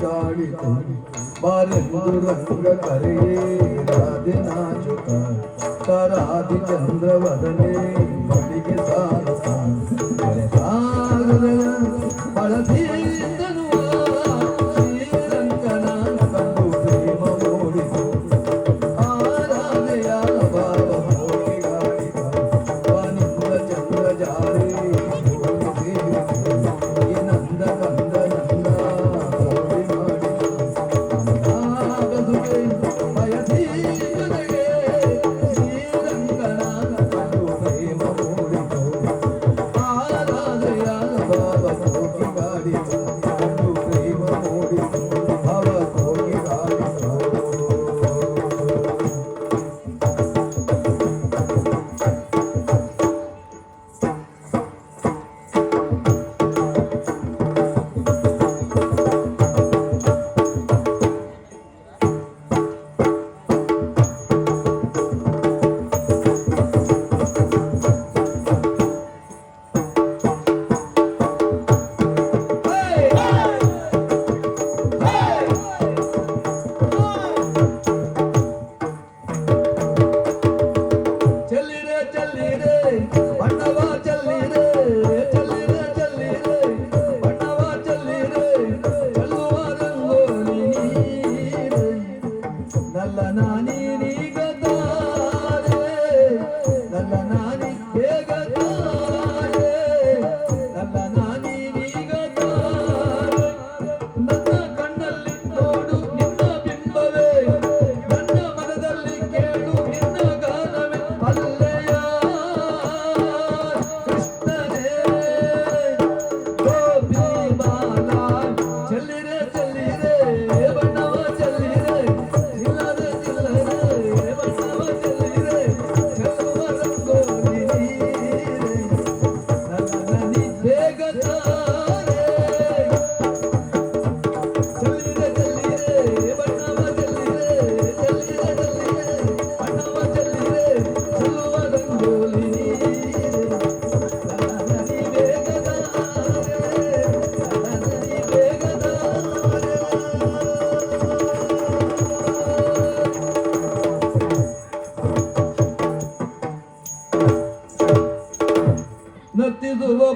ಕೋಗಿಗಾಡಿತು ಬಾರೆಂದು ರಂಗ ಕರೆಯೇ ರಾಧೆ ನಾಚುತ ತಾರಾದಿ ಚಂದ್ರವದನೆ ಬಳಿಗೆ ಸಾರುತ್ತ ಬಳಸಿದನು ಶ್ರೀರಂಗನ ಕಂಡು ಪ್ರೇಮ ಮೂಡಿತು ಆರಾಧೆಯ ಬಾಬ ಕೋಗಿಗಾಡಿತ ವಾನಿಂದ ಚಂದ್ರ ಜಾರಿ ನಂದ ಕಂದ ನಂದ ಕೋಡಿ ಮಾಡಿತು ನಾಗದುಗೆ ಬಯಸಿದನೆಗೆ ಶ್ರೀರಂಗನ ಕಂಡು ಪ್ರೇಮ ಮೂಡಿತು ಆರಾಧೆಯ ಬಾಬ ಕೋಗಿಗಾಡಿತ ಕಂಡು ಪ್ರೇಮ ಮೂಡಿತು ಭವ ಕೋಗಿಗಾಡಿತು ಚಲ್ಲಿರೆ ಚಲ್ಲಿರೆ ಬಣ್ಣವ ಚಲ್ಲಿರೆ ಚಲ್ಲಿರೆ ಚಲ್ಲಿರೆ ಬಣ್ಣವ ಚಲ್ಲಿರೆ ಚೆಲ್ಲುವ ರಂಗೋಲಿ ನೀರೆ ನಲ್ಲ ನಾನಿ ನೀಗ ತಾರೆ ನಲ್ಲ ನಾನಿ ಬೇಗ ತಾರೆ ನಲ್ಲ ನಾನಿ ನೀಗ ತಾರೆ ನನ್ನ ಕಣ್ಣಲ್ಲಿ ನೋಡು ನಿನ್ನ ಬಿಂಬವೇ ನನ್ನ ಮನದಲ್ಲಿ ಕೇಳು ನಿನ್ನ ಗಾನವೇ ಅಲ್ಲೆಯ ಕೃಷ್ಣನೇ ಗೋಪಿ ಬಾಲ ಚೆಲ್ಲಿರೆ ಚೆಲ್ಲಿರೆ ಬಣ್ಣವ ಚೆಲ್ಲಿರೆ ಚಿಲ್ಲರೆ ಚಿಲ್ಲರೆ ಬಣ್ಣವ ಚೆಲ್ಲಿರೆ ಚೆಲ್ಲುವ ರಂಗೋಲಿ ನೀರೆ ನನ್ನ ನನಿ ಬೇಗ ತಾರೆ ಚೆಲ್ಲಿರೆ ಚೆಲ್ಲಿರೆ ಬಣ್ಣವ ಚೆಲ್ಲಿರೆ ಚೆಲ್ಲಿರೆ ಚೆಲ್ಲಿರೆ ಬಣ್ಣವ ಚೆಲ್ಲಿರೆ ಚೆಲ್ಲುವ ರಂಗೋಲಿ ನೀರೆ ನನ್ನ ನನಿ ಬೇಗ ತಾರೆ ನನ್ನ ನನಿ ಬೇಗ ತಾರೆ ನರ್ತಿಸುವ